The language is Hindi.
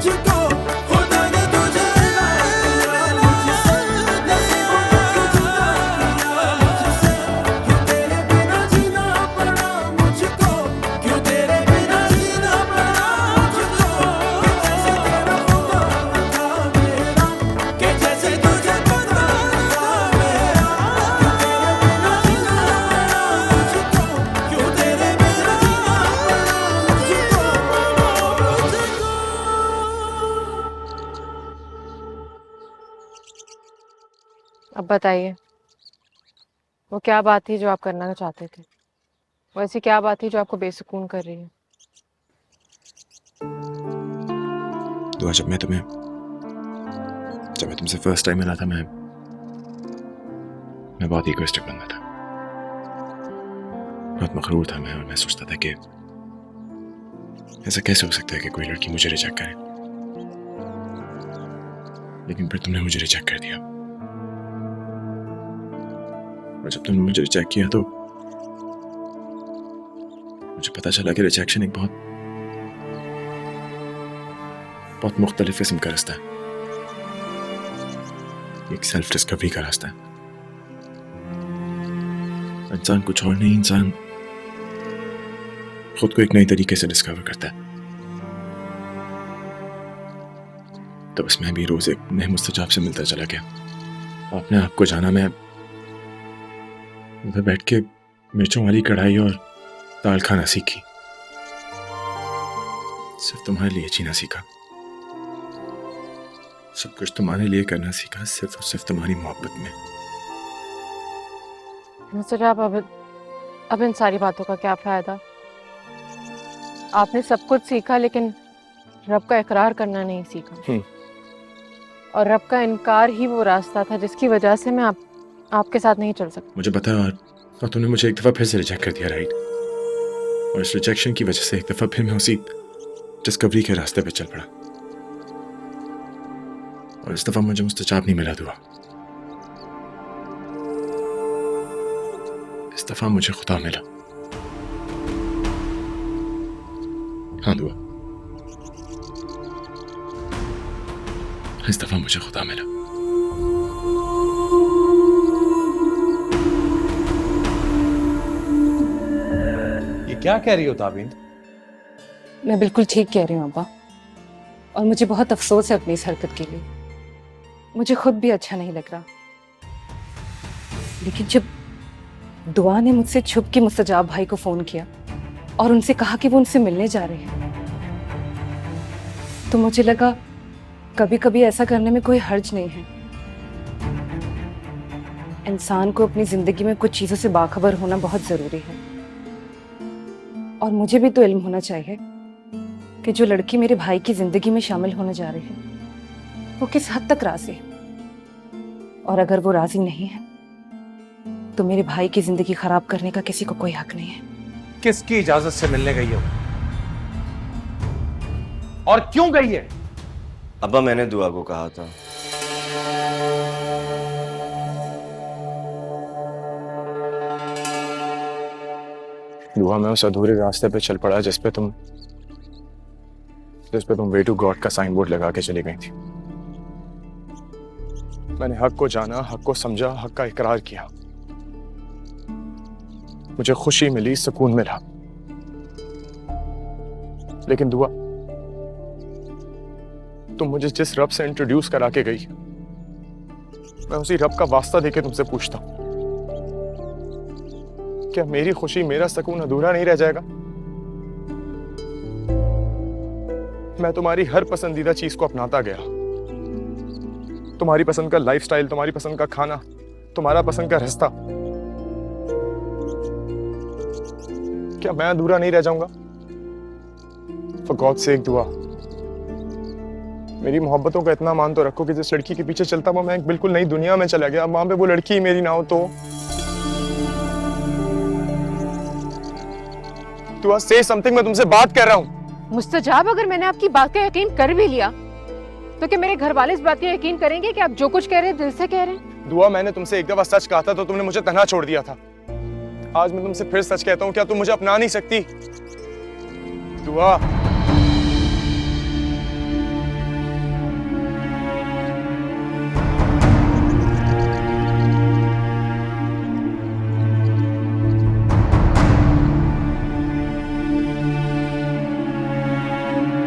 मुझको, खुदा ने तुझे ना दिया मुझसे, नसीबों को जुदा किया मुझसे, क्यों तेरे बिना जीना पड़ा मुझको, क्यों तेरे बिना जीना पड़ा मुझको, कि जैसे तेरा खुदा था मेरा, कि जैसे तुझे खुदा था मेरा, क्यों तेरे बिना जीना पड़ा मुझको, अब बताइए, वो क्या बात थी जो आप करना चाहते थे? वो ऐसी क्या बात थी जो आपको बेसुकून कर रही है? दुआ, जब मैं तुमसे फर्स्ट टाइम मिला था, मैं बहुत इगोइस्टिक बंदा था, बहुत मगरूर था मैं, और मैं सोचता था कि ऐसा कैसे हो सकता है कि कोई लड़की मुझे रिजेक्ट करे। लेकिन फिर तुमने मुझे रिजेक्ट कर दिया, और जब तुमने मुझे रिजेक्ट किया तो मुझे पता चला कि रिजेक्शन एक बहुत मुख्तलिफ किस्म का रास्ता है, एक सेल्फ डिस्कवरी का रास्ता है। इंसान कुछ और नहीं, इंसान खुद को एक नई तरीके से डिस्कवर करता है। तो बस मैं भी रोज एक नए मुस्तजाब से मिलता चला गया, अपने आप को जाना। मैं उधर बैठ के मिर्चों वाली कढ़ाई और दाल खाना सीखी, सिर्फ तुम्हारे लिए जीना सीखा, सब कुछ तुम्हारे लिए करना सीखा, सिर्फ और सिर्फ तुम्हारी मोहब्बत में। मुस्तजाब, अब इन सारी बातों का क्या फायदा? आपने सब कुछ सीखा लेकिन रब का इकरार करना नहीं सीखा। और रब का इनकार ही वो रास्ता था जिसकी वजह से मैं आपके साथ नहीं चल सकती। मुझे पता है, और तुमने मुझे एक दफा फिर से रिजेक्ट कर दिया, राइट? और इस रिजेक्शन की वजह से एक दफा फिर मैं उसी डिस्कवरी के रास्ते पे चल पड़ा, और इस दफा मुझे मुस्तजाब नहीं मिला दुआ, इस दफा मुझे खुदा मिला। हाँ दुआ, इस दफा मुझे खुदा मिला। ये क्या कह रही हो ताबिंद? मैं बिल्कुल ठीक कह रही हूँ अब्बा, और मुझे बहुत अफसोस है अपनी इस हरकत के लिए। मुझे खुद भी अच्छा नहीं लग रहा, लेकिन जब दुआ ने मुझसे छुप के मुस्तजाब भाई को फोन किया और उनसे कहा कि वो उनसे मिलने जा रहे हैं, तो मुझे लगा कभी कभी ऐसा करने में कोई हर्ज नहीं है। इंसान को अपनी जिंदगी में कुछ चीजों से बाखबर होना बहुत जरूरी है, और मुझे भी तो इल्म होना चाहिए कि जो लड़की मेरे भाई की जिंदगी में शामिल होने जा रही है वो किस हद तक राजी है, और अगर वो राजी नहीं है तो मेरे भाई की जिंदगी खराब करने का किसी को कोई हक नहीं है। किसकी इजाजत से मिलने गई हो और क्यों गई है? अब्बा, मैंने दुआ को कहा था। दुआ, मैं उस अधूरे रास्ते पे चल पड़ा जिस पे तुम वे टू गॉड का साइन बोर्ड लगा के चली गई थी। मैंने हक को जाना, हक को समझा, हक का इकरार किया, मुझे खुशी मिली, सुकून मिला। लेकिन दुआ, तुम मुझे जिस रब से इंट्रोड्यूस करा के गई, मैं उसी रब का वास्ता देके तुमसे पूछता हूं, क्या मेरी खुशी, मेरा सुकून अधूरा नहीं रह जाएगा? मैं तुम्हारी हर पसंदीदा चीज को अपनाता गया, तुम्हारी पसंद का लाइफस्टाइल, तुम्हारी पसंद का खाना, तुम्हारा पसंद का रास्ता। क्या मैं अधूरा नहीं रह जाऊंगा? फॉर गॉड सेक दुआ, मेरी मोहब्बतों का इतना मान तो रखो कि जिस लड़की के पीछे चलता हुआ मैं एक बिल्कुल नई दुनिया में चला गया, वहां पे वो लड़की ही मेरी ना हो तो। दुआ, से समथिंग, मैं तुमसे बात कर रहा हूं। मुस्तजाब, अगर मैंने आपकी बात का यकीन कर भी लिया तो क्या मेरे घर वाले इस बात का यकीन करेंगे कि आप जो कुछ कह रहे हैं दिल से कह रहे हैं? दुआ, मैंने तुमसे एक दफा सच कहा था तो तुमने मुझे तन्हा छोड़ दिया था। आज मैं तुमसे फिर सच कहता हूं, क्या तुम मुझे अपना नहीं सकती? दुआ।